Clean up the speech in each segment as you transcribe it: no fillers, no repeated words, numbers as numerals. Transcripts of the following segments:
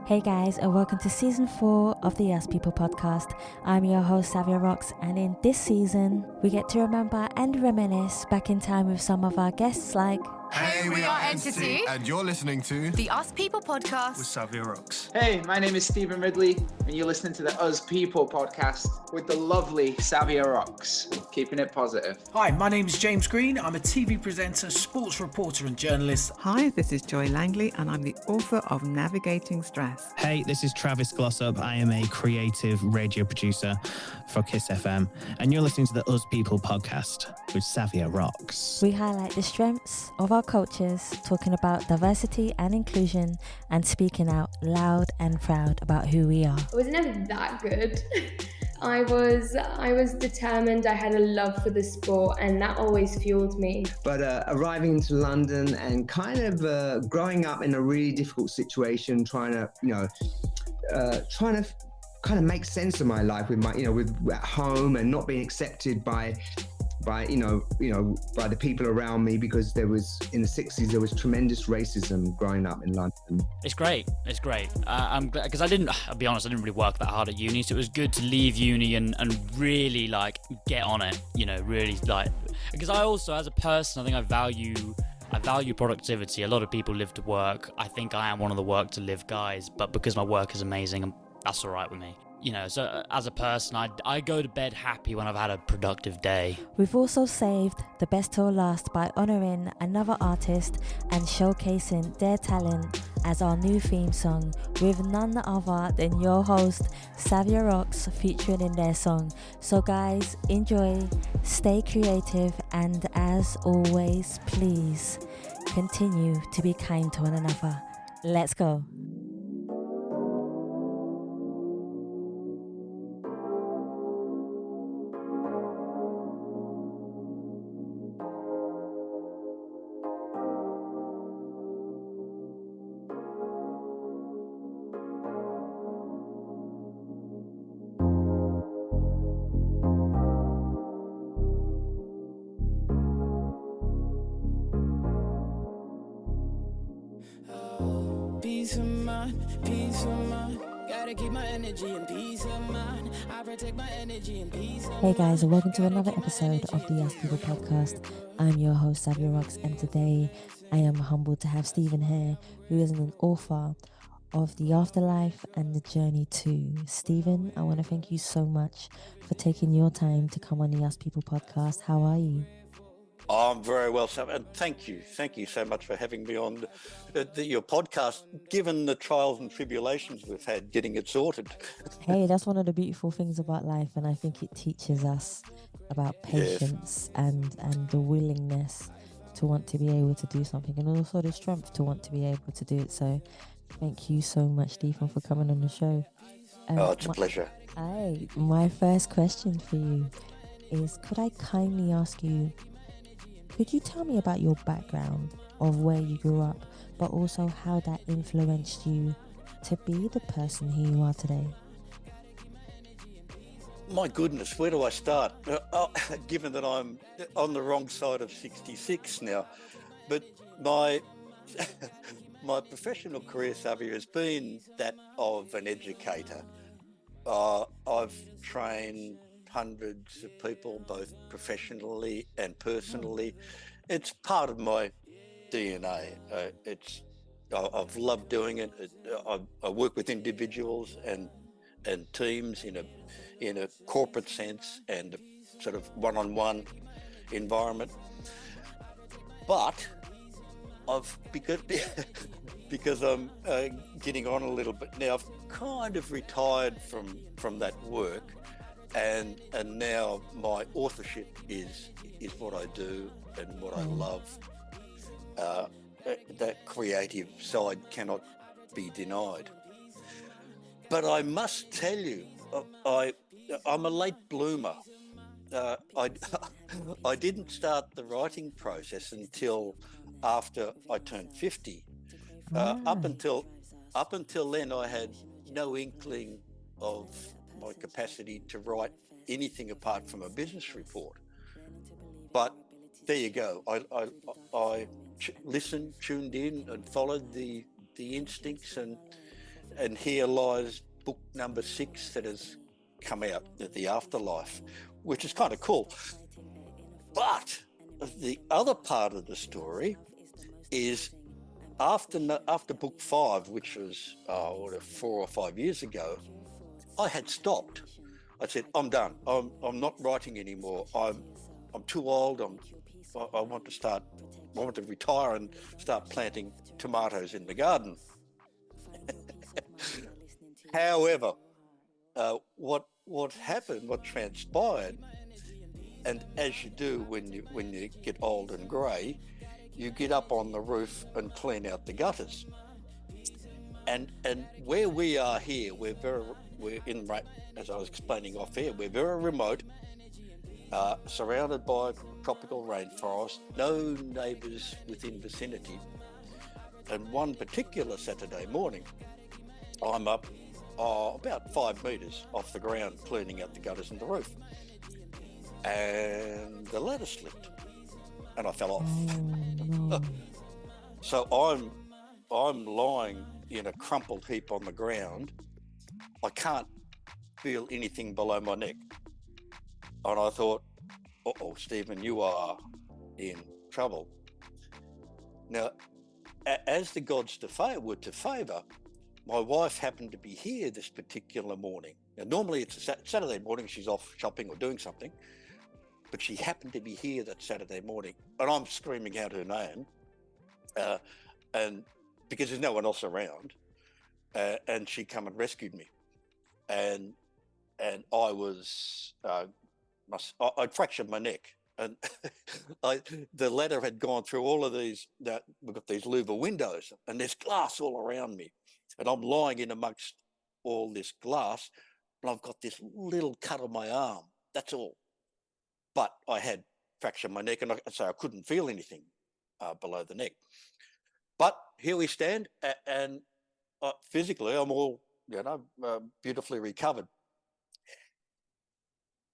Hey guys, and welcome to season 4 of the Us People podcast. I'm your host, Savia Rocks, and in this season, we get to remember and reminisce back in time with some of our guests like... Hey, we are Entity, and you're listening to the Us People podcast with Savia Rocks. Hey, my name is Stephen Ridley, and you're listening to the Us People podcast with the lovely Savia Rocks, keeping it positive. Hi, my name is James Green. I'm a TV presenter, sports reporter and journalist. Hi, this is Joy Langley, and I'm the author of Navigating Stress. Hey, this is Travis Glossop. I am a creative radio producer for Kiss FM, and you're listening to the Us People podcast with Savia Rocks. We highlight the strengths of our cultures, talking about diversity and inclusion, and speaking out loud and proud about who we are. I was never that good. I was determined. I had a love for the sport, and that always fueled me. But arriving into London and kind of growing up in a really difficult situation, trying to kind of make sense of my life with at home and not being accepted by the people around me, because in the 60s there was tremendous racism growing up in London. It's great. I'm glad, because I'll be honest, I didn't really work that hard at uni, so it was good to leave uni and really get on it, really because I also, as a person, I think I value productivity. A lot of people live to work. I think I am one of the work to live guys, but because my work is amazing, that's all right with me. So as a person, I go to bed happy when I've had a productive day. We've also saved the best till last by honouring another artist and showcasing their talent as our new theme song, with none other than your host, Savia Rocks, featuring in their song. So guys, enjoy, stay creative, and as always, please continue to be kind to one another. Let's go. Peace of mind, gotta keep my energy and peace of mind. I protect my energy and peace of mind. Hey guys, and welcome to another episode of the Us People podcast. I'm your host, Savia Rocks, and today I am humbled to have Stephen here, who is an author of The Afterlife and The Journey To. Stephen, I want to thank you so much for taking your time to come on the Us People podcast. How are you? I'm very well, Sam, and thank you so much for having me on your podcast, given the trials and tribulations we've had getting it sorted. Hey, that's one of the beautiful things about life, and I think it teaches us about patience and the willingness to want to be able to do something, and also the strength to want to be able to do it. So thank you so much, Stephen, for coming on the show. It's a pleasure. My first question for you is, could I kindly ask you, could you tell me about your background of where you grew up, but also how that influenced you to be the person who you are today? My goodness, where do I start? Given that I'm on the wrong side of 66 now, but my professional career, Savia, has been that of an educator. I've trained hundreds of people, both professionally and personally. It's part of my DNA. I've loved doing it. I work with individuals and teams in a corporate sense and a sort of one-on-one environment. But because I'm getting on a little bit now, I've kind of retired from that work. And now my authorship is what I do and what I love. That creative side cannot be denied. But I must tell you, I'm a late bloomer. I didn't start the writing process until after I turned 50. Up until then, I had no inkling of my capacity to write anything apart from a business report. But there you go. I listened, tuned in, and followed the instincts, and And here lies book number 6 that has come out, The Afterlife, which is kind of cool. But the other part of the story is after book 5, which was 4 or 5 years ago, I had stopped. I said, I'm done. I'm not writing anymore. I'm too old. I want to retire and start planting tomatoes in the garden. However, what happened, what transpired, and as you do when you get old and grey, you get up on the roof and clean out the gutters. And where we are here, we're in, as I was explaining off air, we're very remote, surrounded by tropical rainforest, no neighbours within vicinity. And one particular Saturday morning, I'm up about 5 metres off the ground cleaning out the gutters and the roof. And the ladder slipped and I fell off. No. So I'm lying in a crumpled heap on the ground. I can't feel anything below my neck. And I thought, Stephen, you are in trouble. Now, as the gods were to favour, my wife happened to be here this particular morning. Now, normally it's a Saturday morning, she's off shopping or doing something, but she happened to be here that Saturday morning, and I'm screaming out her name, and because there's no one else around, and she come and rescued me, and I was I'd fractured my neck, and the ladder had gone through all of these. We've got these louver windows, and there's glass all around me, and I'm lying in amongst all this glass, and I've got this little cut on my arm. That's all. But I had fractured my neck, and so I couldn't feel anything below the neck. But here we stand, and physically, I'm all beautifully recovered.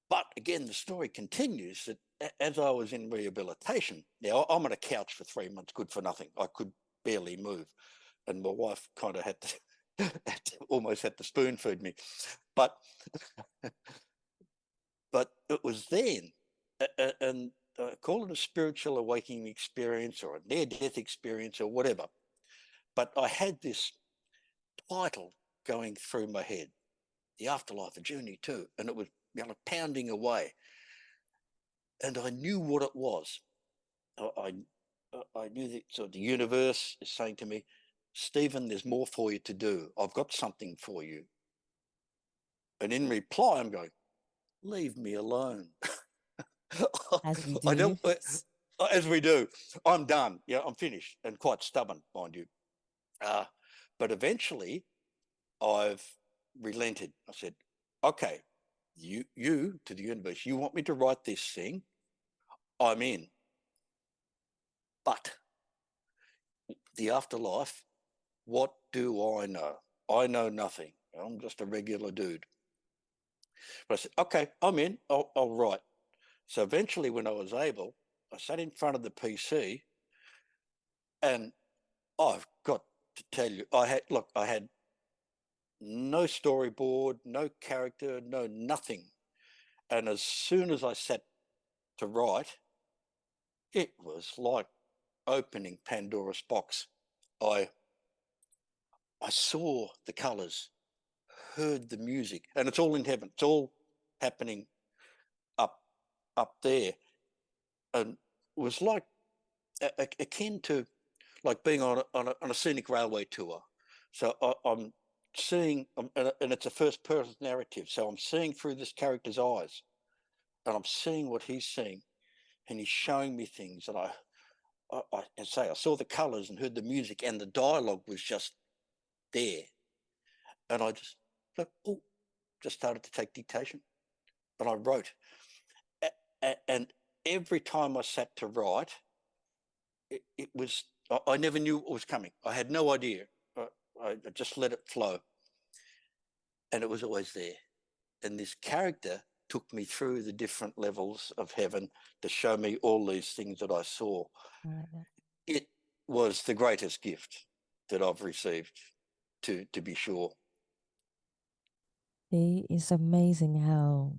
But again, the story continues that as I was in rehabilitation, now I'm on a couch for 3 months, good for nothing. I could barely move, and my wife kind of almost had to spoon feed me. But it was then, and call it a spiritual awakening experience or a near-death experience or whatever. But I had this title going through my head, The Afterlife, a Journey Too, and it was pounding away. And I knew what it was. I knew that the universe is saying to me, Stephen, there's more for you to do. I've got something for you. And in reply, I'm going, leave me alone. As we do. I don't, as we do. I'm done. Yeah, I'm finished, and quite stubborn, mind you. But eventually, I've relented. I said, okay, you to the universe, you want me to write this thing? I'm in. But the afterlife, what do I know? I know nothing. I'm just a regular dude. But I said, okay, I'm in. I'll write. So eventually, when I was able, I sat in front of the PC, and I've got to tell you, I had no storyboard, no character, no nothing. And as soon as I sat to write, it was like opening Pandora's box. I saw the colours, heard the music, and it's all in heaven. It's all happening up there, and it was like akin to like being on a scenic railway tour. So I'm seeing, and it's a first person narrative. So I'm seeing through this character's eyes, and I'm seeing what he's seeing, and he's showing me things. And I saw the colours and heard the music, and the dialogue was just there. And I just started to take dictation, and I wrote. And every time I sat to write, it was, I never knew what was coming. I had no idea. I just let it flow. And it was always there. And this character took me through the different levels of heaven to show me all these things that I saw. It was the greatest gift that I've received. to be sure. It's amazing how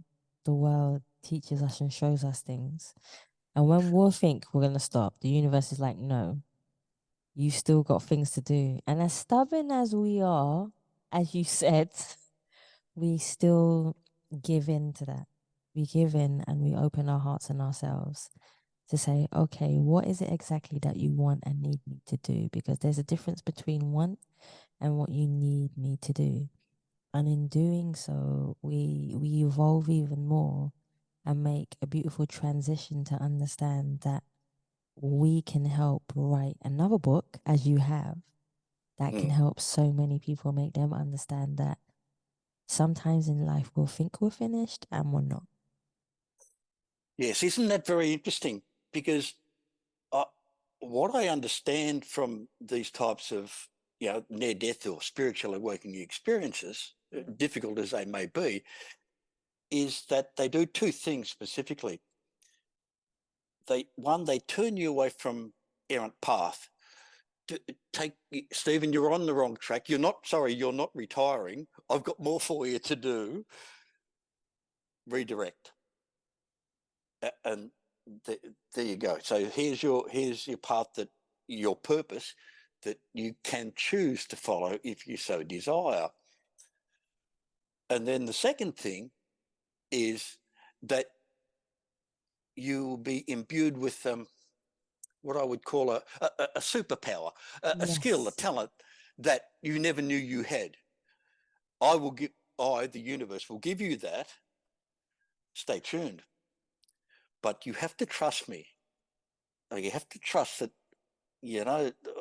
the world teaches us and shows us things. And when we'll think we're going to stop, the universe is like, no, you still got things to do. And as stubborn as we are, as you said, we still give in to that. We give in and we open our hearts and ourselves to say, okay, what is it exactly that you want and need me to do? Because there's a difference between want and what you need me to do. And in doing so, we evolve even more and make a beautiful transition to understand that we can help write another book, as you have, that can help so many people, make them understand that sometimes in life we'll think we're finished and we're not. Yes, isn't that very interesting? Because what I understand from these types of, near-death or spiritual awakening experiences, difficult as they may be, is that they do two things specifically. They turn you away from errant path. Stephen, you're on the wrong track. You're not retiring. I've got more for you to do. Redirect. And there you go. So here's your path, that your purpose that you can choose to follow if you so desire. And then the second thing is that you will be imbued with what I would call a superpower, a skill, a talent that you never knew you had. The universe will give you that. Stay tuned. But you have to trust me. You have to trust that,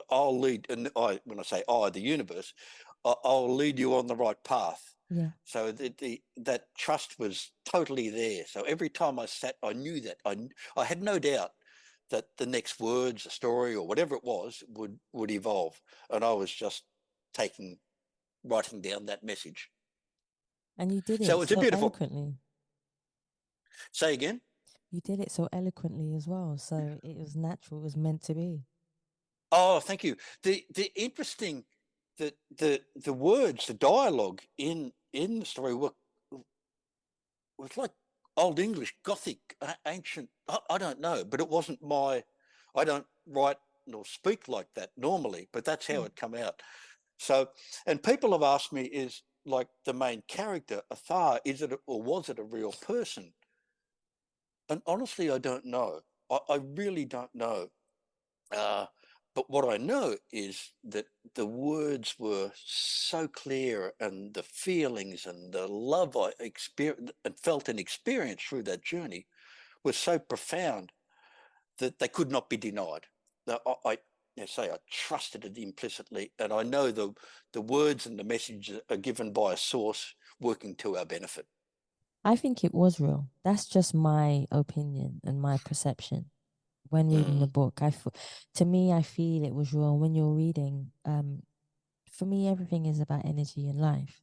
I'll lead, and when I say the universe, I'll lead you on the right path. Yeah. So that trust was totally there. So every time I sat, I knew that. I had no doubt that the next words, the story, or whatever it was, would evolve. And I was just writing down that message. And you did it so it's a beautiful. eloquently. Say again? You did it so eloquently as well. So it was natural. It was meant to be. Oh, thank you. The interesting, the words, the dialogue in the story was like Old English, Gothic, ancient. I don't know, but it wasn't I don't write nor speak like that normally, but that's how it come out. So, and people have asked me, is like the main character, Athar, was it a real person? And honestly, I don't know. I really don't know. But what I know is that the words were so clear, and the feelings and the love I experienced and felt and experienced through that journey was so profound that they could not be denied. I trusted it implicitly, and I know the words and the messages are given by a source working to our benefit. I think it was real. That's just my opinion and my perception. When reading the book, to me, I feel it was real. When you're reading, for me, everything is about energy in life.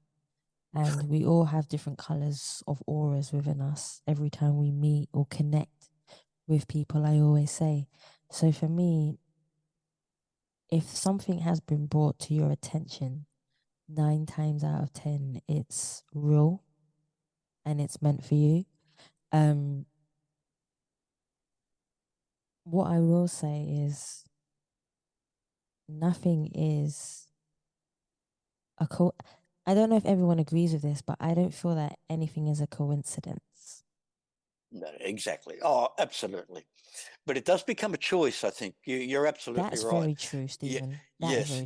And we all have different colors of auras within us every time we meet or connect with people, I always say. So for me, if something has been brought to your attention, 9 times out of 10, it's real and it's meant for you. What I will say is nothing is I don't know if everyone agrees with this, but I don't feel that anything is a coincidence. No, exactly. Oh, absolutely. But it does become a choice, I think. You're absolutely right. That's very true, Stephen. Yes,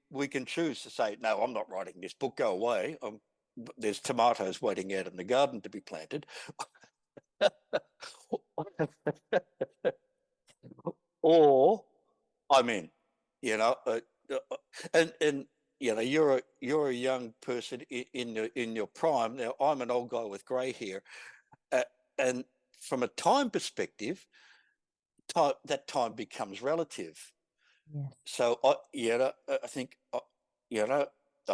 we can choose to say, no, I'm not writing this book, go away. There's tomatoes waiting out in the garden to be planted. Or, I mean, and you're a young person in your prime. Now, I'm an old guy with grey hair, and from a time perspective, that time becomes relative. Yes. So I think I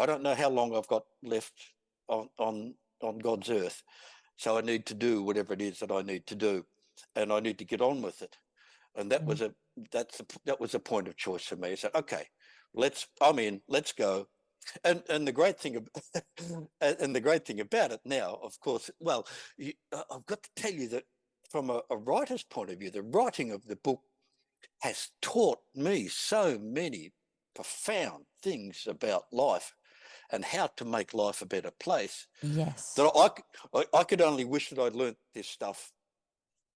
don't know how long I've got left on God's earth, so I need to do whatever it is that I need to do, and I need to get on with it. And that was a point of choice for me. I said, okay, let's go. And the great thing and the great thing about it now, of course, well, I've got to tell you that from a writer's point of view, the writing of the book has taught me so many profound things about life and how to make life a better place. Yes. That I could only wish that I'd learnt this stuff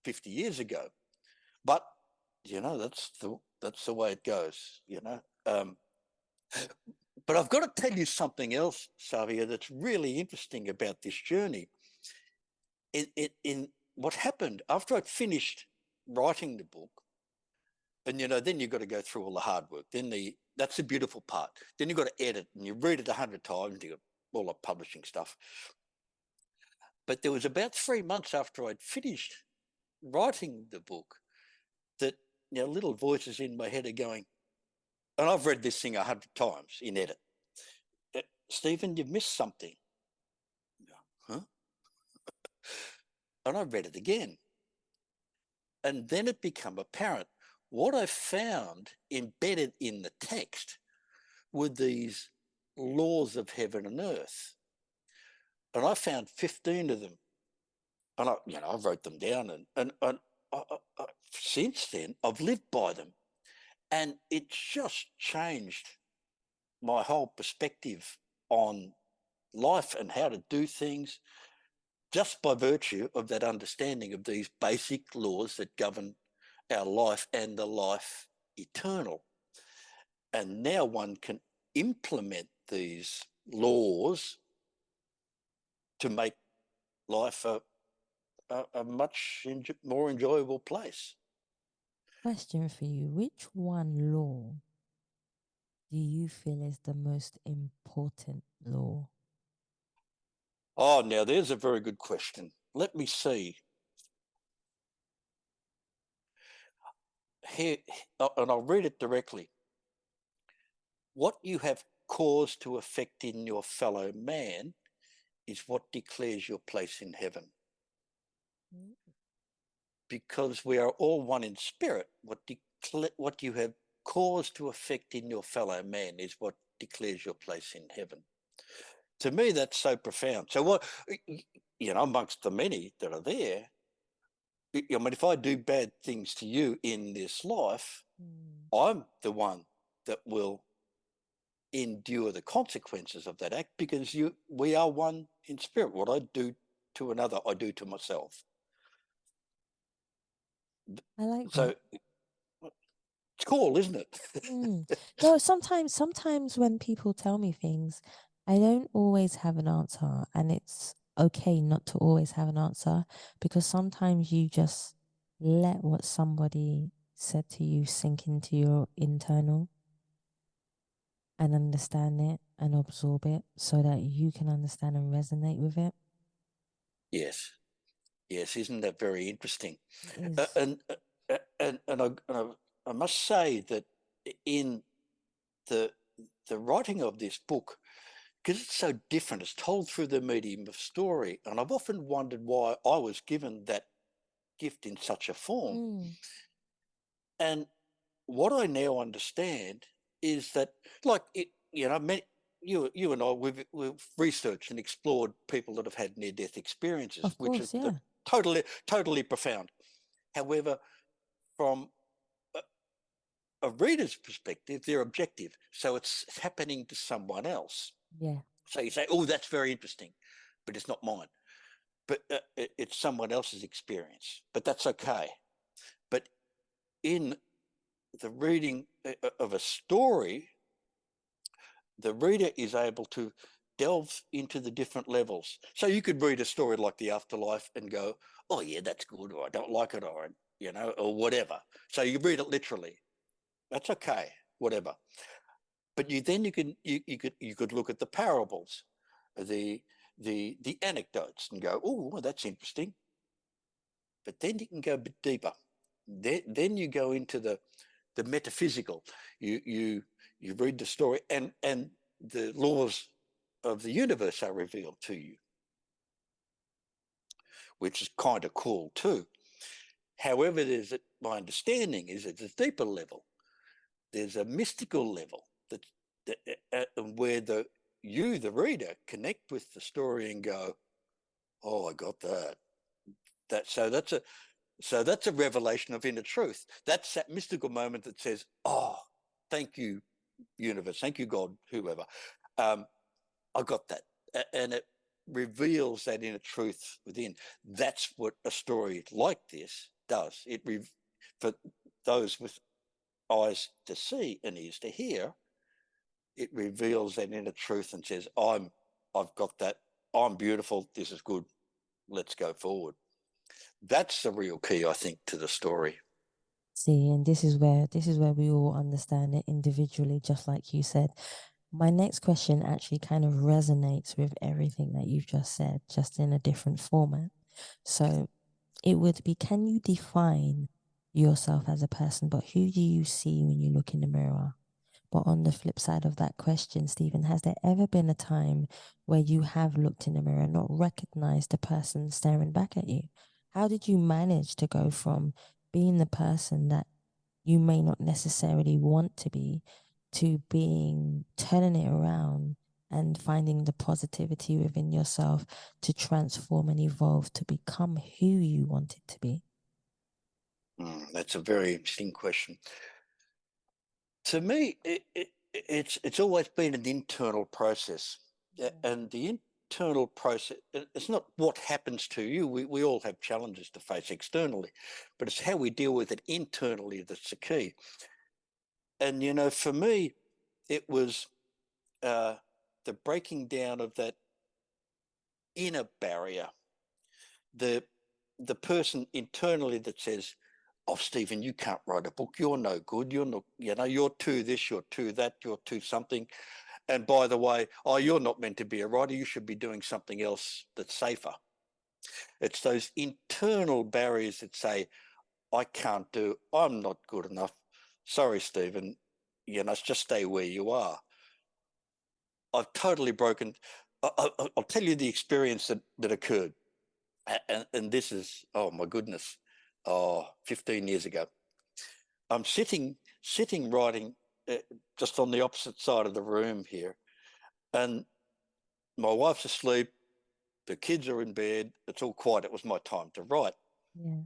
50 years ago, but that's the way it goes. But I've got to tell you something else, Savia, that's really interesting about this journey. In what happened after I'd finished writing the book, and then you've got to go through all the hard work. That's the beautiful part. Then you've got to edit, and you read it 100 times. You got all the publishing stuff. But there was about 3 months after I'd finished writing the book that little voices in my head are going, and I've read this thing 100 times in edit. Stephen, you've missed something. Huh? And I read it again. And then it became apparent. What I found embedded in the text were these laws of heaven and earth. And I found 15 of them. And I wrote them down. And since then, I've lived by them. And it just changed my whole perspective on life and how to do things, just by virtue of that understanding of these basic laws that govern our life and the life eternal. And now one can implement these laws to make life a much more enjoyable place. Question for you. Which one law do you feel is the most important law? Oh, now there's a very good question. Let me see. Here, and I'll read it directly. What you have cause to affect in your fellow man is what declares your place in heaven. Because we are all one in spirit, what you have cause to affect in your fellow man is what declares your place in heaven. To me, that's so profound. So what, amongst the many that are there, if I do bad things to you in this life, I'm the one that will endure the consequences of that act, because we are one in spirit. What I do to another, I do to myself. I like so that. It's cool, isn't it? No, sometimes when people tell me things, I don't always have an answer, and it's okay not to always have an answer, because sometimes you just let what somebody said to you sink into your internal and understand it and absorb it so that you can understand and resonate with it. Yes, isn't that very interesting? It is. And I must say that in the writing of this book, because it's so different, it's told through the medium of story, and I've often wondered why I was given that gift in such a form. And what I now understand is that, like, you and I, we've researched and explored people that have had near-death experiences, Of which course, is yeah. totally profound. However, from a reader's perspective, they're objective, so it's happening to someone else. Yeah. So you say, "Oh, that's very interesting," but it's not mine. But it's someone else's experience. But that's okay. But in the reading of a story, the reader is able to delve into the different levels. So you could read a story like The Afterlife and go, "Oh yeah, that's good," or "I don't like it," or or whatever. So you read it literally. That's okay, whatever. But you could look at the parables, the anecdotes, and go, "Oh, well, that's interesting." But then you can go a bit deeper. Then you go into the metaphysical. You read the story, and the laws of the universe are revealed to you, which is kind of cool too. However, my understanding is at a deeper level. There's a mystical level where the you, the reader, connect with the story and go, oh, I got that. So that's a revelation of inner truth. That's that mystical moment that says, oh, thank you, universe. Thank you, God, whoever. I got that. And it reveals that inner truth within. That's what a story like this does. For those with eyes to see and ears to hear, it reveals that inner truth and says, I've got that. I'm beautiful. This is good. Let's go forward. That's the real key, I think, to the story. See, and this is where we all understand it individually, just like you said. My next question actually kind of resonates with everything that you've just said, just in a different format. So it would be, can you define yourself as a person, but who do you see when you look in the mirror? But on the flip side of that question, Stephen, has there ever been a time where you have looked in the mirror and not recognized the person staring back at you? How did you manage to go from being the person that you may not necessarily want to be to turning it around and finding the positivity within yourself to transform and evolve to become who you wanted to be? That's a very interesting question. To me, it's always been an internal process, and the internal process, it's not what happens to you. We all have challenges to face externally, but it's how we deal with it internally that's the key. And for me, it was the breaking down of that inner barrier, the person internally that says, oh, Stephen, you can't write a book. You're no good. You're not, you're too this, you're too that, you're too something. And by the way, oh, you're not meant to be a writer. You should be doing something else that's safer. It's those internal barriers that say, I can't do, I'm not good enough. Sorry, Stephen, just stay where you are. I've totally broken. I'll tell you the experience that occurred. And this is, oh my goodness, 15 years ago. I'm sitting writing just on the opposite side of the room here, and my wife's asleep, the kids are in bed, it's all quiet. It was my time to write. Yeah.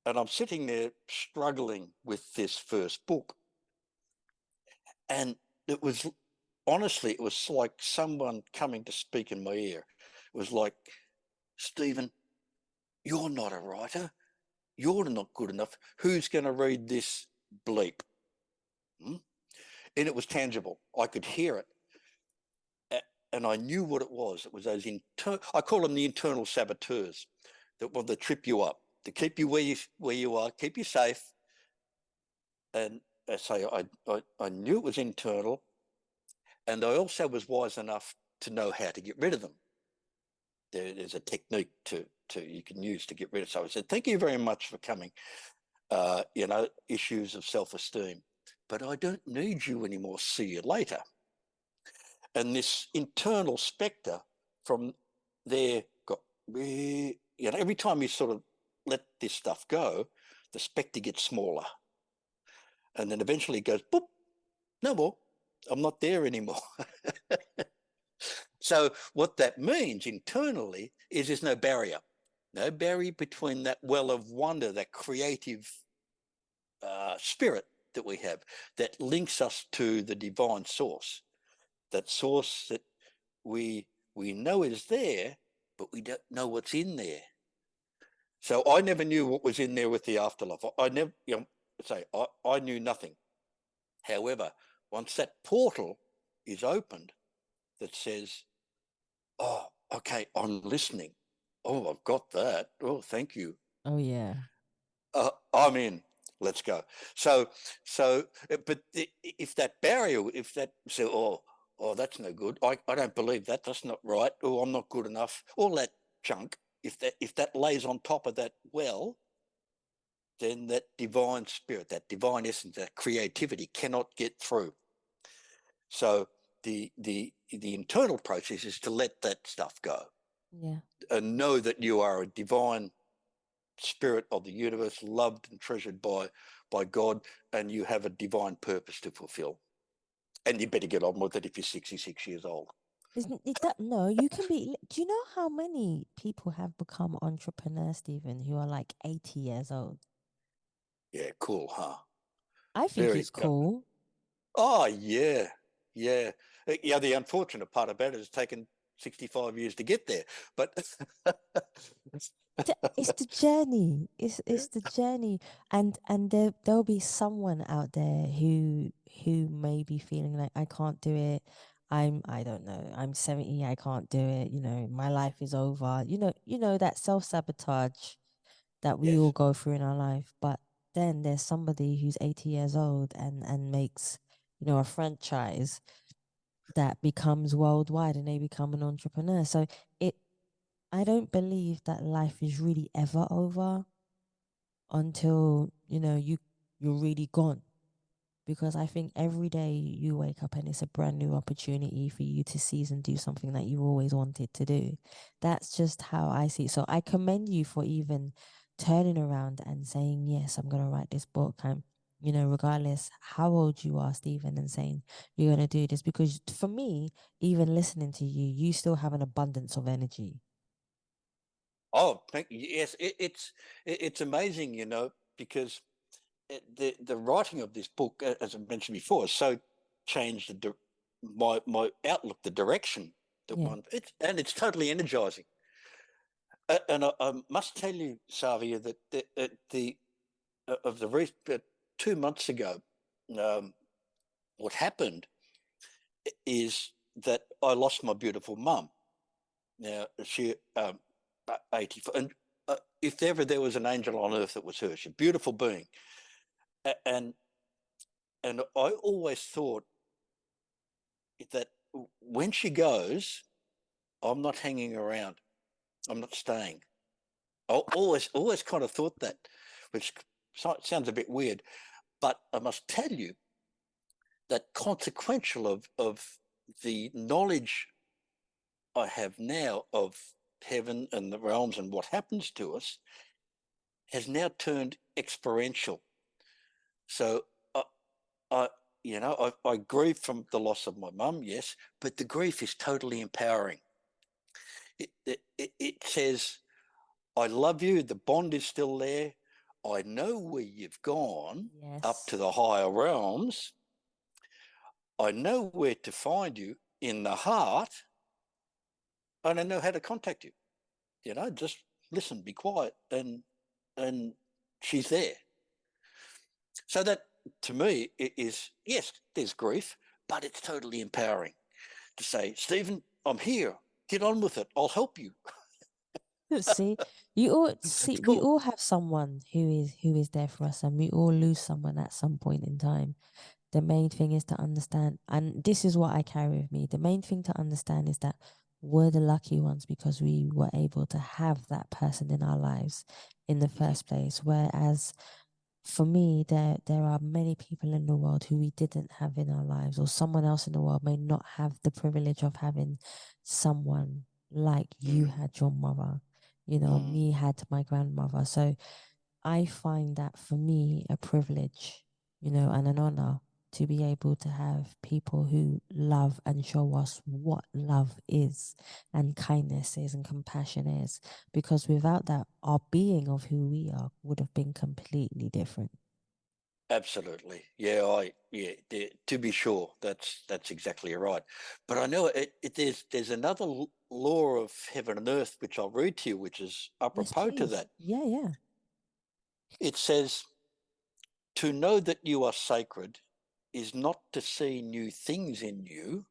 And I'm sitting there struggling with this first book. And it was, honestly, it was like someone coming to speak in my ear. It was like, Stephen, you're not a writer. You're not good enough. Who's going to read this bleep? And it was tangible. I could hear it. And I knew what it was. It was those I call them the internal saboteurs that want to trip you up, to keep you where you are, keep you safe. And I say I knew it was internal, and I also was wise enough to know how to get rid of them. There's a technique you can use to get rid of. So I said, thank you very much for coming. Issues of self-esteem, but I don't need you anymore. See you later. And this internal spectre from there got, every time you sort of let this stuff go, the spectre gets smaller. And then eventually it goes, boop, no more. I'm not there anymore. So what that means internally is there's no barrier between that well of wonder, that creative spirit that we have that links us to the divine source, that source that we know is there, but we don't know what's in there. So I never knew what was in there with the afterlife. I never, I knew nothing. However, once that portal is opened that says, oh, okay, I'm listening. Oh, I've got that. Oh, thank you. Oh, yeah. I'm in. Let's go. So, but if that barrier, oh, that's no good. I don't believe that. That's not right. Oh, I'm not good enough. All that junk. If that lays on top of that well, then that divine spirit, that divine essence, that creativity cannot get through. So the internal process is to let that stuff go. Yeah. And know that you are a divine spirit of the universe, loved and treasured by God, and you have a divine purpose to fulfill. And you better get on with it if you're 66 years old. Isn't it that no, you can be. Do you know how many people have become entrepreneurs, Stephen, who are like 80 years old? Yeah, cool, huh? I think Very. it's cool. Oh, yeah, yeah. Yeah, the unfortunate part about it is taken 65 years to get there. But It's the journey. It's the journey, and there'll be someone out there who may be feeling like I can't do it. I don't know. I'm 70. I can't do it. You know, my life is over. You know that self-sabotage that we all yes, go through in our life. But then there's somebody who's 80 years old and makes, a franchise that becomes worldwide and they become an entrepreneur. So it I don't believe that life is really ever over until, you're really gone. Because I think every day you wake up and it's a brand new opportunity for you to seize and do something that you've always wanted to do. That's just how I see it. So I commend you for even turning around and saying, yes, I'm going to write this book. Regardless how old you are, Stephen, and saying you're going to do this. Because for me, even listening to you, you still have an abundance of energy. oh, thank you. Yes, it's amazing, because the writing of this book, as I mentioned before, so changed my outlook, the direction that Yeah. it's totally energizing. And I must tell you, Savia, that the of the 2 months ago, what happened is that I lost my beautiful mum. Now she 84, and if ever there was an angel on earth, it was her. She's a beautiful being, and I always thought that when she goes, I'm not hanging around. I'm not staying. I always kind of thought that, which sounds a bit weird, but I must tell you that consequential of the knowledge I have now of heaven and the realms and what happens to us has now turned experiential. So I I grieve from the loss of my mum, yes, but the grief is totally empowering. It says, I love you, the bond is still there. I know where you've gone up to Yes. the higher realms. I know where to find you in the heart, and I know how to contact you. Just listen, be quiet, and she's there. So that to me is, yes, there's grief, but it's totally empowering to say, Stephen, I'm here. Get on with it. I'll help you. See, you all It's see we cool. all have someone who is there for us, and we all lose someone at some point in time. The main thing is to understand, and this is what I carry with me. The main thing to understand is that we're the lucky ones because we were able to have that person in our lives in the first place. Whereas for me, there are many people in the world who we didn't have in our lives, or someone else in the world may not have the privilege of having someone like you Mm, had your mother. mm. Me had my grandmother. So I find that for me a privilege, and an honor to be able to have people who love and show us what love is and kindness is and compassion is. Because without that, our being of who we are would have been completely different. Absolutely. Yeah, to be sure, that's exactly right. But I know there's another law of heaven and earth which I'll read to you, which is Yes, apropos to please. that. Yeah, yeah. It says, to know that you are sacred is not to see new things in you,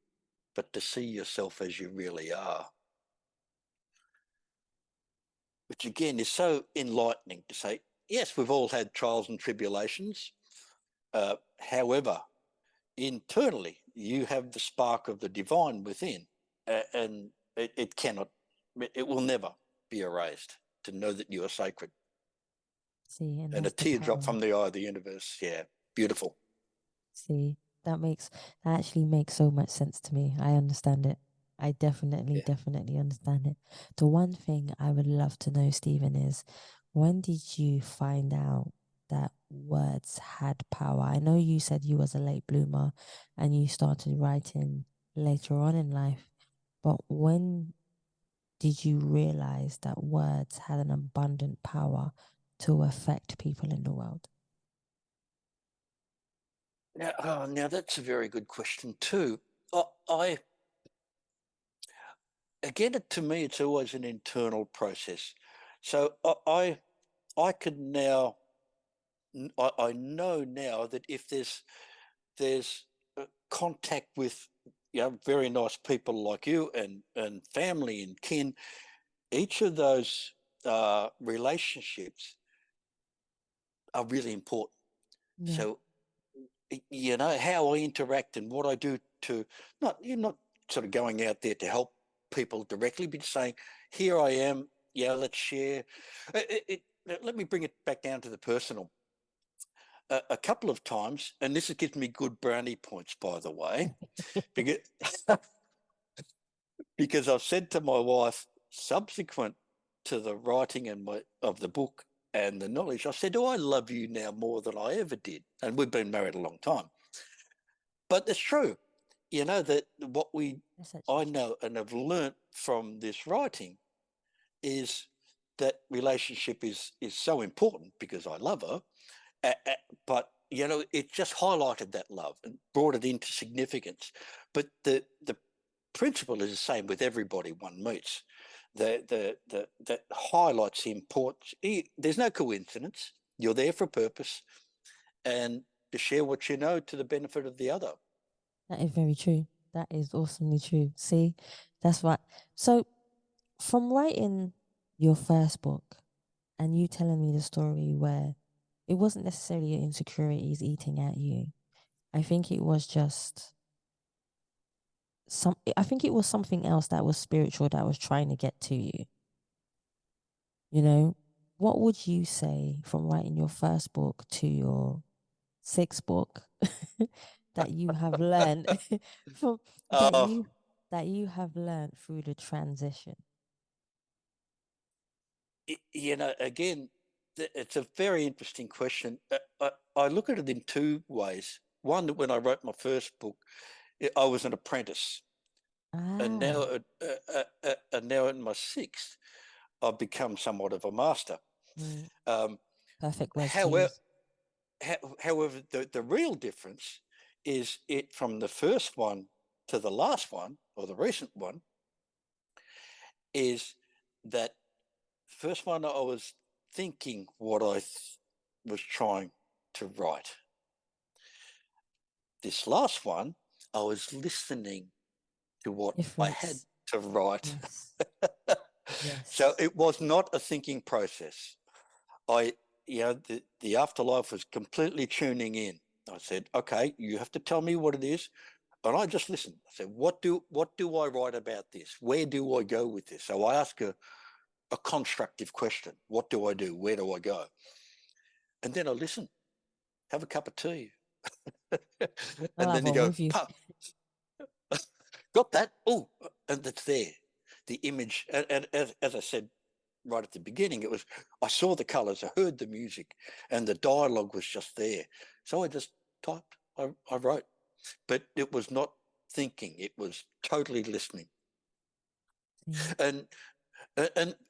but to see yourself as you really are. Which again is so enlightening to say, yes, we've all had trials and tribulations. However, internally, you have the spark of the divine within, and it cannot, it will never be erased. To know that you are sacred, See, and and a that's the teardrop power. from the eye of the universe. Yeah, beautiful. See, that actually makes so much sense to me. I understand it. I definitely, Yeah. definitely understand it. The one thing I would love to know, Stephen, is when did you find out that words had power? I know you said you was a late bloomer and you started writing later on in life. But when did you realize that words had an abundant power to affect people in the world? Now that's a very good question too. Again, to me, it's always an internal process. So I can now, I know now that if there's contact with very nice people like you and family and kin, each of those relationships are really important. Yeah. So how I interact and what I do to you're not sort of going out there to help people directly, but saying, here I am, let's share. Let me bring it back down to the personal. A couple of times, and this has given me good brownie points, by the way, because because I've said to my wife, subsequent to the writing of the book and the knowledge, I said, "Oh, I love you now more than I ever did," and we've been married a long time. But it's true, that what I know and have learnt from this writing is that relationship is so important because I love her, but it just highlighted that love and brought it into significance. But the principle is the same with everybody one meets. That highlights the importance. There's no coincidence. You're there for a purpose, and to share what you know to the benefit of the other. That is very true. That is awesomely true. See, that's right. So, from writing your first book and you telling me the story where it wasn't necessarily your insecurities eating at you, I think it was just I think it was something else that was spiritual that was trying to get to you. You know, what would you say from writing your first book to your sixth book that you have learned from Oh, that you have learned through the transition? again, it's a very interesting question. I look at it in two ways. One, that when I wrote my first book, I was an apprentice, and now, Ah, and now in my sixth, I've become somewhat of a master. mm, Um, perfect words to however, use. however, the real difference is it from the first one to the last one, or the recent one, is that first one I was thinking what I was trying to write. This last one, I was listening to what I had Difference. to write. Yes. So Yes. it was not a thinking process. The afterlife was completely tuning in. I said, okay, you have to tell me what it is. And I just listened. I said, what do I write about this? Where do I go with this? So I ask a constructive question. What do I do? Where do I go? And then I listen, have a cup of tea. Oh, And then you I'm go, with you. got that? Oh, and it's there. The image, and as I said right at the beginning, it was, I saw the colors, I heard the music, and the dialogue was just there. So I just typed, I wrote, but it was not thinking, it was totally listening. See. And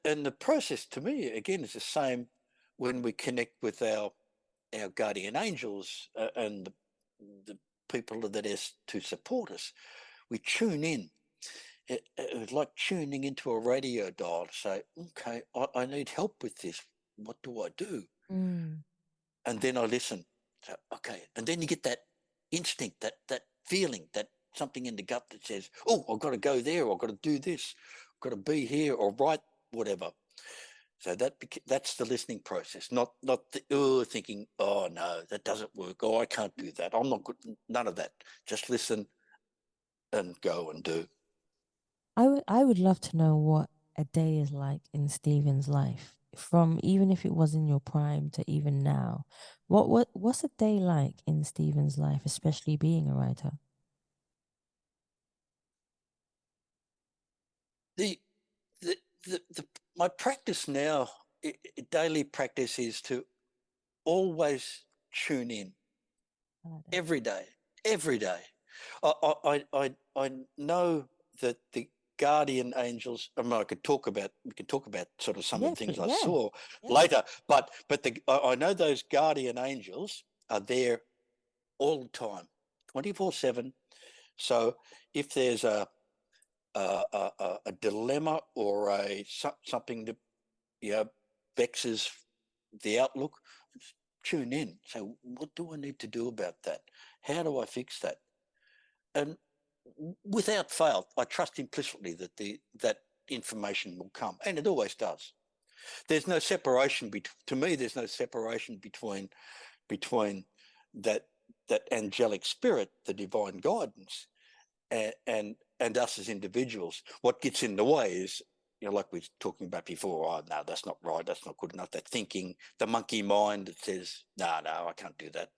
and the process to me again is the same when we connect with our guardian angels, and the people that is to support us. We tune in. It was like tuning into a radio dial to say, okay, I need help with this. What do I do? Mm, And then I listen. So, okay. And then you get that instinct, that feeling, that something in the gut that says, oh, I've got to go there, or I've got to do this, I've got to be here, or write whatever. So that's the listening process, not the thinking, oh no, that doesn't work. Oh, I can't do that. I'm not good. None of that. Just listen and go and do. I would love to know what a day is like in Stephen's life, from even if it was in your prime to even now. What's a day like in Stephen's life, especially being a writer? The the my practice now, daily practice, is to always tune in I like every day. Every day, I know that the guardian angels. I mean, we can talk about sort of some of the things I saw Yeah. later, but I know those guardian angels are there all the time, 24/7. So if there's a dilemma or something that vexes the outlook, tune in. So what do I need to do about that? How do I fix that? And without fail, I trust implicitly that that information will come, and it always does. There's no separation to me. There's no separation between that angelic spirit, the divine guidance, and us as individuals. What gets in the way is, like we were talking about before, oh, no, that's not right, that's not good enough, that thinking, the monkey mind that says, no, I can't do that.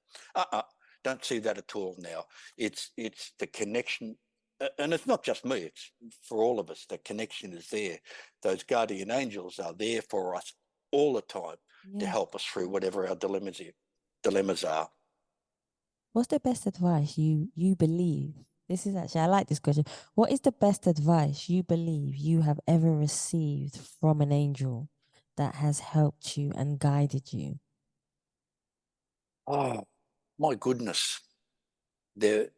Don't see that at all now. It's the connection, and it's not just me, it's for all of us. The connection is there. Those guardian angels are there for us all the time to help us through whatever our dilemmas are. What's the best advice you believe? This is actually, I like this question. What is the best advice you believe you have ever received from an angel that has helped you and guided you? Oh, my goodness. There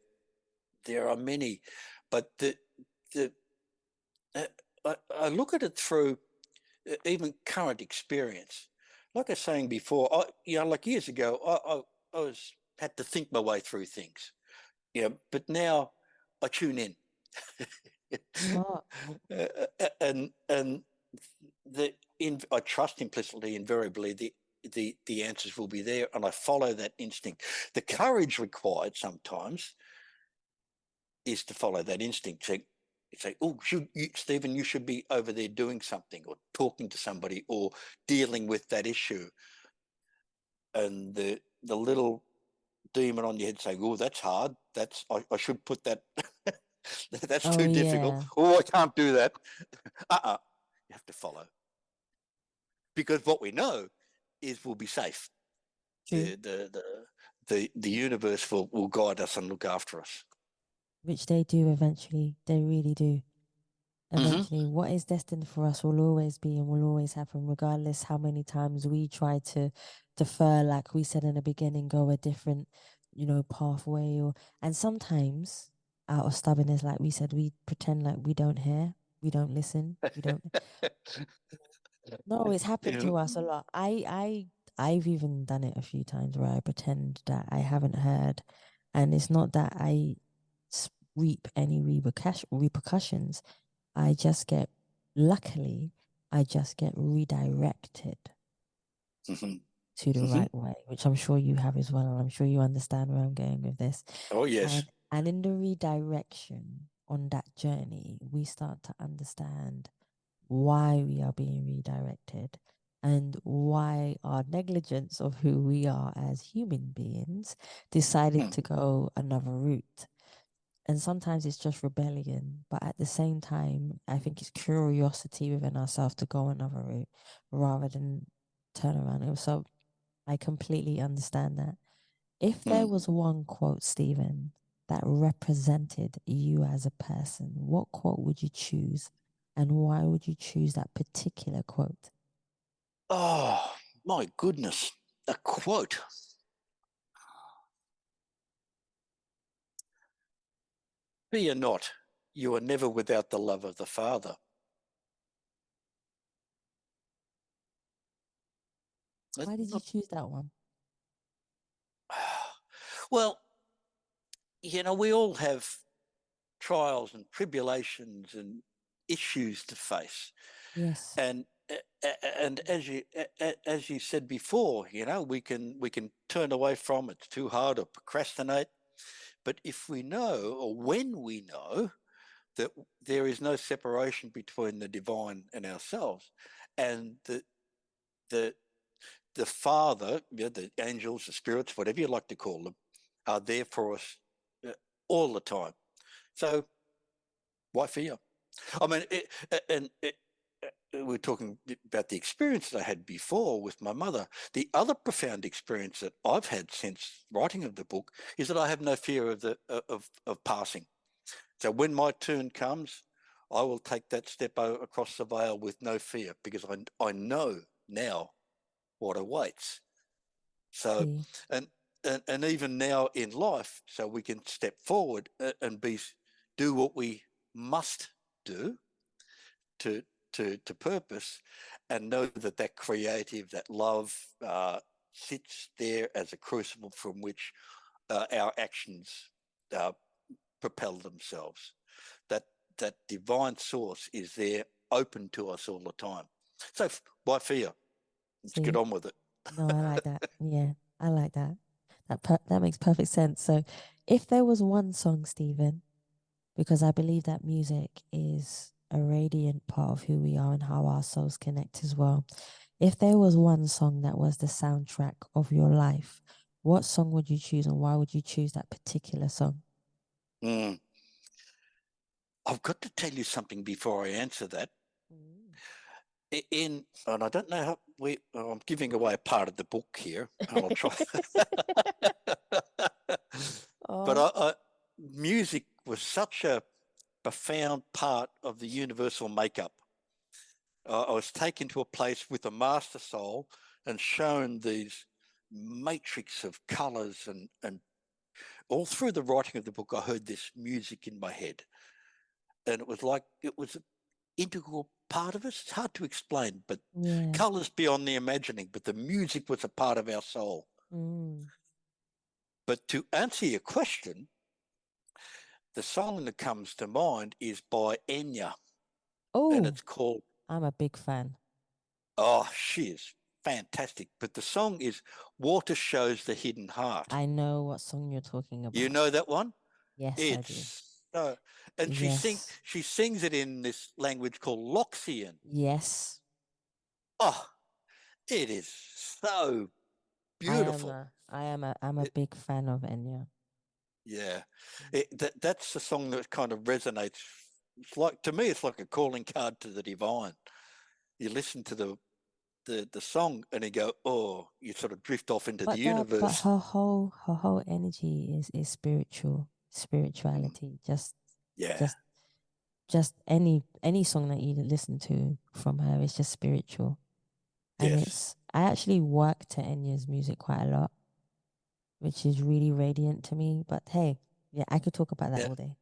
are many, but I look at it through even current experience. Like I was saying before, like years ago, I had to think my way through things. But now I tune in. Smart. and I trust implicitly, invariably, the answers will be there, and I follow that instinct. The courage required sometimes is to follow that instinct. Say, oh, Stephen, you should be over there doing something or talking to somebody or dealing with that issue. And the little demon on your head saying, oh, that's hard. I should put that. That's too difficult. Oh, I can't do that. You have to follow. Because what we know is we'll be safe. True. The universe will guide us and look after us. Which they do eventually. They really do. Eventually, what is destined for us will always be and will always happen, regardless how many times we try to defer, like we said in the beginning, go a different, pathway. And sometimes out of stubbornness, like we said, we pretend like we don't hear, we don't listen, we don't. No, it's happened to us a lot. I've even done it a few times where I pretend that I haven't heard, and it's not that I reap any repercussions. Luckily, I just get redirected to the right way, which I'm sure you have as well. And I'm sure you understand where I'm going with this. Oh, yes. And in the redirection on that journey, we start to understand why we are being redirected and why our negligence of who we are as human beings decided to go another route. And sometimes it's just rebellion, but at the same time, I think it's curiosity within ourselves to go another route rather than turn around. So I completely understand that. If there was one quote, Stephen, that represented you as a person, what quote would you choose? And why would you choose that particular quote? Oh, my goodness. A quote. Fear not, you are never without the love of the Father. Why did you choose that one? Well, we all have trials and tribulations and issues to face. Yes. And as you said before, we can turn away from it. It's too hard or procrastinate. But if we know, or when we know, that there is no separation between the divine and ourselves, and the Father, the angels, the spirits, whatever you like to call them, are there for us all the time. So why fear? I mean, we're talking about the experience that I had before with my mother. The other profound experience that I've had since writing of the book is that I have no fear of passing. So when my turn comes, I will take that step across the veil with no fear, because I know now what awaits. So, and even now in life, so we can step forward and do what we must do to purpose, and know that creative, that love sits there as a crucible from which our actions propel themselves. That divine source is there, open to us all the time. So why fear? Let's get on with it. No, I like that. Yeah, I like that. That makes perfect sense. So, if there was one song, Stephen, because I believe that music is a radiant part of who we are and how our souls connect as well. If there was one song that was the soundtrack of your life, what song would you choose, and why would you choose that particular song? I've got to tell you something before I answer that. And I don't know how I'm giving away a part of the book here, and I'll try. But music was such a profound part of the universal makeup. I was taken to a place with a master soul and shown these matrix of colours, and all through the writing of the book, I heard this music in my head, and it was like it was an integral part of us. It's hard to explain, but colours beyond the imagining. But the music was a part of our soul. But to answer your question, the song that comes to mind is by Enya. Oh, and it's called. I'm a big fan. Oh, she is fantastic. But the song is "Water Shows the Hidden Heart." I know what song you're talking about. You know that one? Yes, I do. And she sings it in this language called Loxian. Yes. Oh, it is so beautiful. I'm a big fan of Enya. Yeah, that's the song that kind of resonates. It's like, to me, it's like a calling card to the divine. You listen to the song and you go, oh, you sort of drift off into the universe. But her whole energy is spirituality. Just any song that you listen to from her is just spiritual. And I actually work to Enya's music quite a lot, which is really radiant to me. But hey, yeah, I could talk about that all day.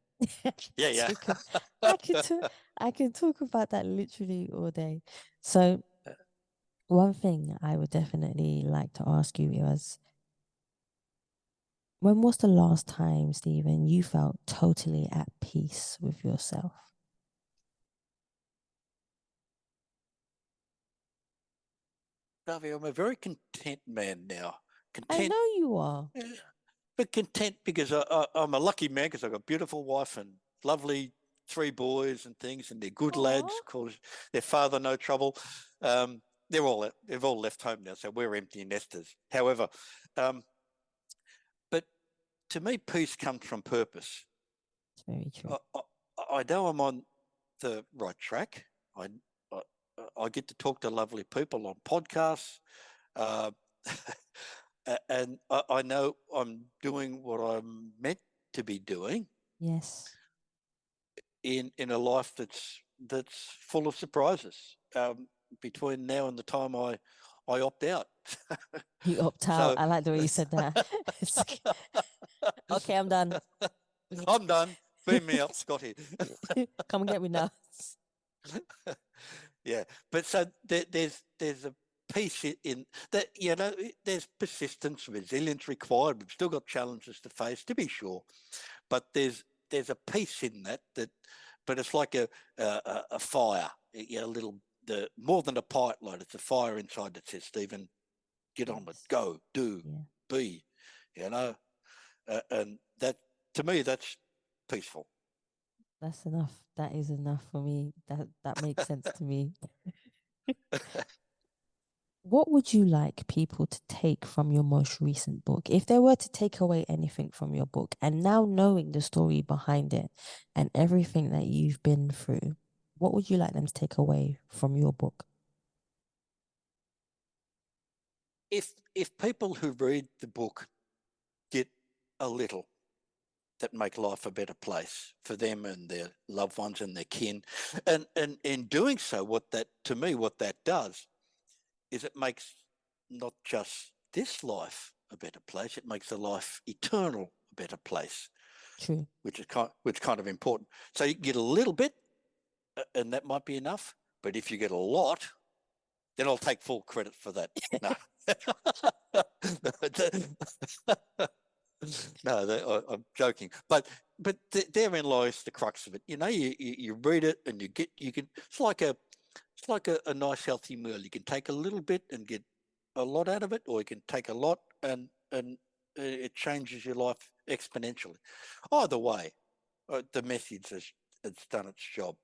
I can talk about that literally all day. So one thing I would definitely like to ask you is, when was the last time, Stephen, you felt totally at peace with yourself? Ravi, I'm a very content man now. I know you are. But content because I'm a lucky man, because I've got a beautiful wife and lovely 3 boys and things, and they're good lads. Cause their father no trouble. They've all left home now, so we're empty nesters. However, but to me, peace comes from purpose. It's very true. I know I'm on the right track. I get to talk to lovely people on podcasts. And I know I'm doing what I'm meant to be doing. Yes. In a life that's full of surprises. Between now and the time I opt out. You opt out. I like the way you said that. Okay, I'm done. I'm done. Beam me up, Scotty. Come and get me now. Yeah, but so there's a piece in that, there's persistence, resilience required. We've still got challenges to face, to be sure, but there's a piece in that, but it's like a fire, more than a pipeline. It's a fire inside that says, Stephen, get on it, go, do, be, and that, to me, that's peaceful. That's enough. That is enough for me. That makes sense to me. What would you like people to take from your most recent book? If they were to take away anything from your book, and now knowing the story behind it and everything that you've been through, what would you like them to take away from your book? If people who read the book get a little, that make life a better place for them and their loved ones and their kin. And in doing so, what that does is it makes not just this life a better place, it makes the life eternal a better place. True. Which is kind of important. So you get a little bit, and that might be enough. But if you get a lot, then I'll take full credit for that. No. No, I'm joking. But therein lies the crux of it. You know, you read it and you can. It's like a nice healthy meal. You can take a little bit and get a lot out of it, or you can take a lot and it changes your life exponentially. Either way, the message has done its job,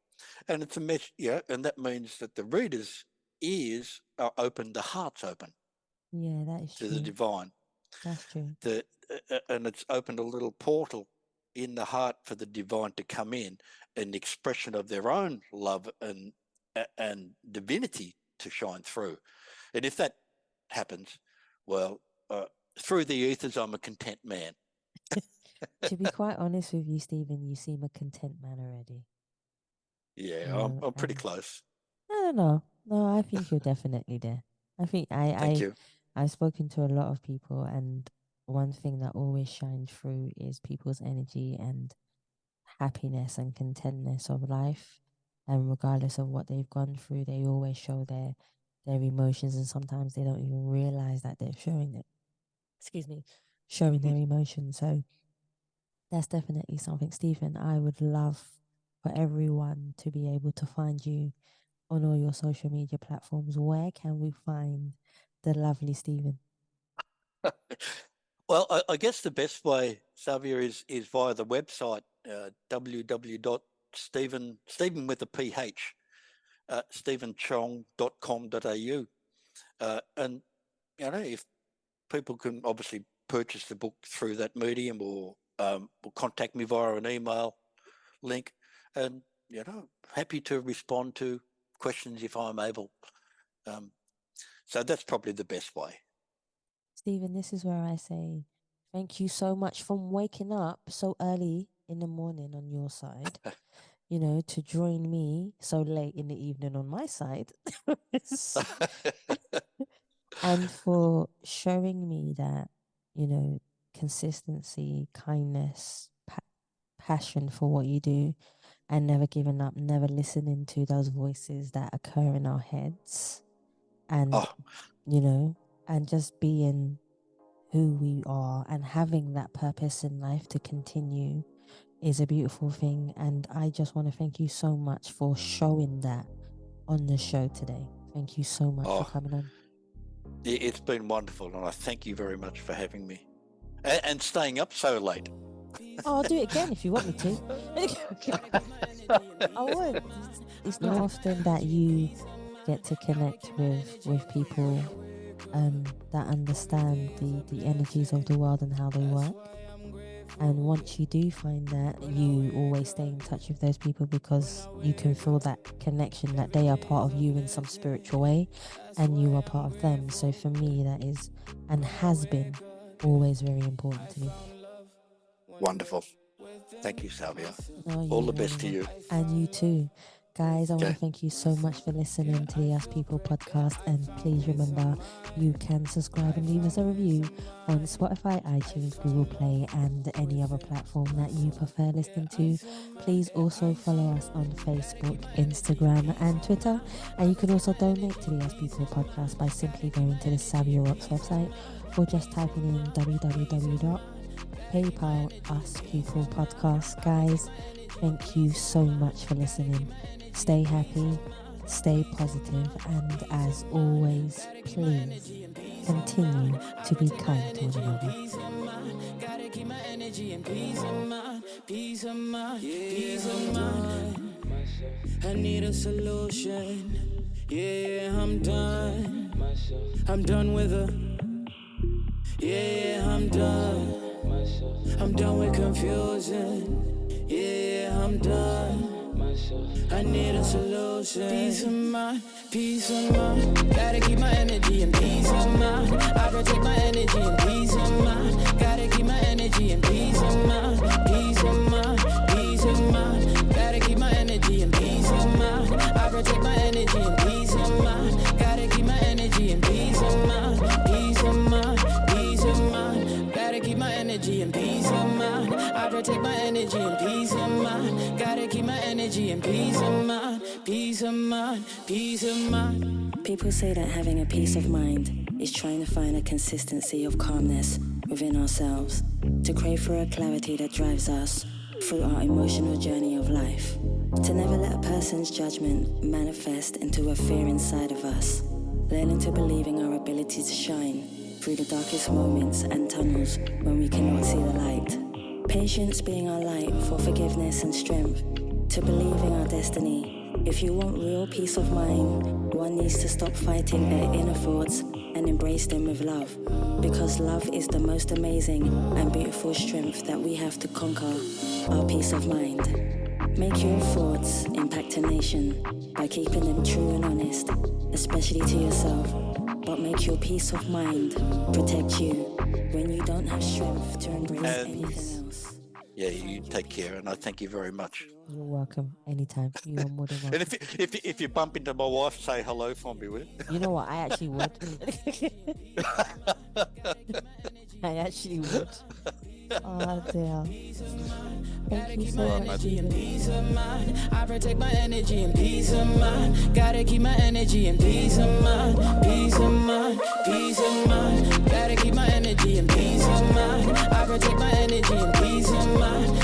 and it's a message. Yeah, and that means that the reader's ears are open, the heart's open. Yeah, that is to true. the divine. That's true. And it's opened a little portal in the heart for the divine to come in, an expression of their own love and divinity to shine through. And if that happens, well, through the ethers, I'm a content man. To be quite honest with you, Stephen, you seem a content man already. Yeah, I'm pretty close. No, I think you're definitely there. I think Thank you. I've spoken to a lot of people, and one thing that always shines through is people's energy and happiness and contentness of life. And regardless of what they've gone through, they always show their emotions, and sometimes they don't even realize that they're showing it. Showing their emotions. So that's definitely something, Stephen. I would love for everyone to be able to find you on all your social media platforms. Where can we find the lovely Stephen? Well, I guess the best way, Xavier, is via the website, www.stephen with a PH, stephenchong.com.au. And, you know, if people can obviously purchase the book through that medium, or contact me via an email link, and, you know, happy to respond to questions if I'm able. So that's probably the best way. Stephen, this is where I say thank you so much for waking up so early in the morning on your side, you know, to join me so late in the evening on my side. And for showing me that, you know, consistency, kindness, passion for what you do, and never giving up, never listening to those voices that occur in our heads, and you know, and just being who we are and having that purpose in life to continue is a beautiful thing. And I just want to thank you so much for showing that on the show today. Thank you so much for coming on. It's been wonderful, and I thank you very much for having me and staying up so late. Oh, I'll do it again if you want me to. I would. It's not often that you get to connect with people that understand the energies of the world and how they work. And once you do find that, you always stay in touch with those people because you can feel that connection, that they are part of you in some spiritual way and you are part of them. So for me, that is and has been always very important to me. Wonderful. Thank you, Xavier. No, all the best to you. And you too. Guys, I want to thank you so much for listening to the Us People podcast, and please remember you can subscribe and leave us a review on Spotify, iTunes, Google Play and any other platform that you prefer listening to. Please also follow us on Facebook, Instagram and Twitter, and you can also donate to the Us People podcast by simply going to the Xavier Rocks website or just typing in www.PayPal Us People podcast. Guys, thank you so much for listening. Stay happy, stay positive, and as always, please continue to be kind to one another. Gotta keep my energy and peace of mind, peace of mind, peace of mind. I need a solution. Yeah, I'm done. I'm done with her. Yeah, I'm done. I'm done with confusion. Yeah, I'm done. I need a solution. solution. Peace of mind, peace of mind. Gotta keep my energy and peace of mind. I protect my energy and peace of mind. Gotta keep my energy and peace of mind. Peace of mind, peace of mind. Gotta keep my energy and peace of mind. I protect my energy and peace of mind. Gotta keep my energy and peace of mind. Peace of mind, peace of mind. Gotta keep my energy and peace of mind. I protect my energy and peace of mind. Gotta keep my energy and peace of mind. Peace of mind, peace of mind. People say that having a peace of mind is trying to find a consistency of calmness within ourselves, to crave for a clarity that drives us through our emotional journey of life, to never let a person's judgment manifest into a fear inside of us, learning to believe in our ability to shine through the darkest moments and tunnels when we cannot see the light. Patience being our light for forgiveness and strength, to believe in our destiny. If you want real peace of mind, one needs to stop fighting their inner thoughts and embrace them with love, because love is the most amazing and beautiful strength that we have to conquer our peace of mind. Make your thoughts impact a nation by keeping them true and honest, especially to yourself, but make your peace of mind protect you when you don't have strength to embrace anything else. Yeah, you take care, and I thank you very much. You're welcome. Anytime. You're more than welcome. And if you bump into my wife, say hello for me, will you? You know what? I actually would. I actually would. Oh dear. Thank you so much. Peace of mind. I protect my energy and peace of mind. Gotta keep my energy and peace of mind. Peace of mind, peace of mind. Gotta keep my energy and peace of mind. I protect my energy and peace of mind.